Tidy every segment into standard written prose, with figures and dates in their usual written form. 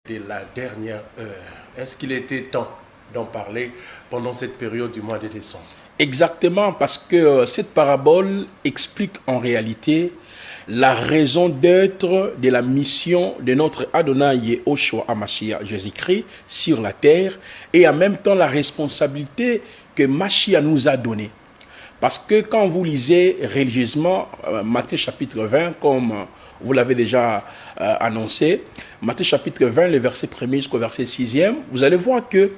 de la dernière heure. Est-ce qu'il était temps d'en parler pendant cette période du mois de décembre? Exactement, parce que cette parabole explique en réalité la raison d'être de la mission de notre Adonai Yehoshua HaMashiach, Jésus-Christ, sur la terre, et en même temps la responsabilité que Mashiach nous a donnée. Parce que quand vous lisez religieusement Matthieu chapitre 20, comme vous l'avez déjà annoncé, Matthieu chapitre 20, le verset 1er jusqu'au verset 6e, vous allez voir que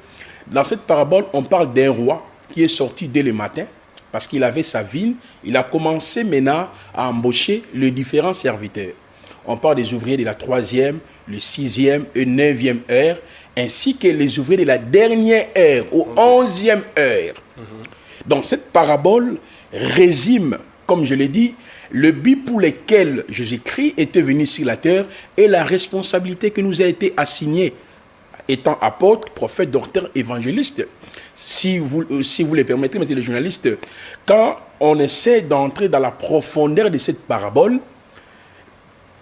dans cette parabole, on parle d'un roi qui est sorti dès le matin, parce qu'il avait sa vigne. Il a commencé maintenant à embaucher les différents serviteurs. On parle des ouvriers de la 3e, le 6e et 9e heure, ainsi que les ouvriers de la dernière heure, ou 11e heure. Donc cette parabole résume, comme je l'ai dit, le but pour lequel Jésus-Christ était venu sur la terre et la responsabilité qui nous a été assignée, étant apôtre, prophète, docteur, évangéliste. Si vous le permettez, monsieur le journaliste, quand on essaie d'entrer dans la profondeur de cette parabole,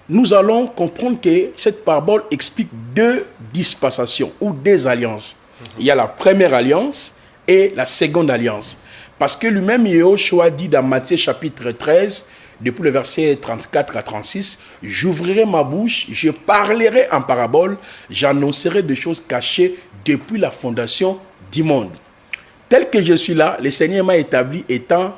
nous allons comprendre que cette parabole explique deux dispensations ou des alliances. Il y a la première alliance et la seconde alliance. Parce que lui-même, Yehoshua dit dans Matthieu chapitre 13, depuis le verset 34 à 36, « J'ouvrirai ma bouche, je parlerai en parabole, j'annoncerai des choses cachées depuis la fondation du monde. » Tel que je suis là, le Seigneur m'a établi étant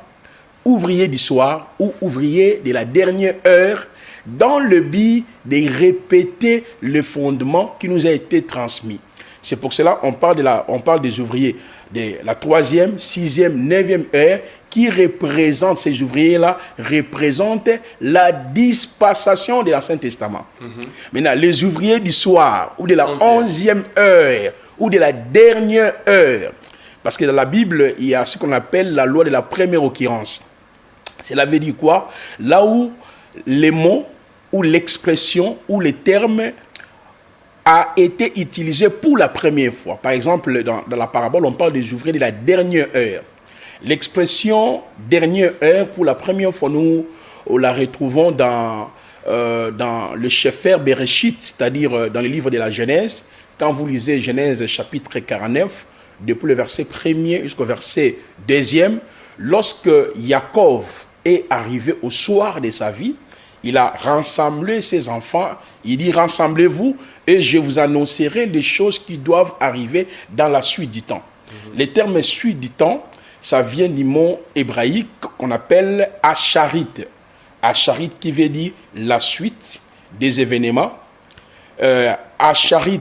ouvrier du soir ou ouvrier de la dernière heure, dans le but de répéter le fondement qui nous a été transmis. C'est pour cela qu'on parle des ouvriers de la 3e, 6e, 9e heure, qui représentent, ces ouvriers-là, représentent la dispensation de l'Ancien Testament. Maintenant, les ouvriers du soir, ou de la 11e heure, ou de la dernière heure, parce que dans la Bible, il y a ce qu'on appelle la loi de la première occurrence. Cela veut dire quoi? Là où les mots, ou l'expression, ou les termes a été utilisé pour la première fois. Par exemple, dans la parabole, on parle des ouvriers de la dernière heure. L'expression dernière heure, pour la première fois, nous la retrouvons dans le Sefer Bereshit, c'est-à-dire dans le livre de la Genèse. Quand vous lisez Genèse chapitre 49, depuis le verset 1er jusqu'au verset 2e, lorsque Jacob est arrivé au soir de sa vie, il a rassemblé ses enfants. Il dit, rassemblez-vous et je vous annoncerai les choses qui doivent arriver dans la suite du temps. Le terme suite du temps, ça vient du mot hébraïque qu'on appelle acharit. Acharit qui veut dire la suite des événements. Acharit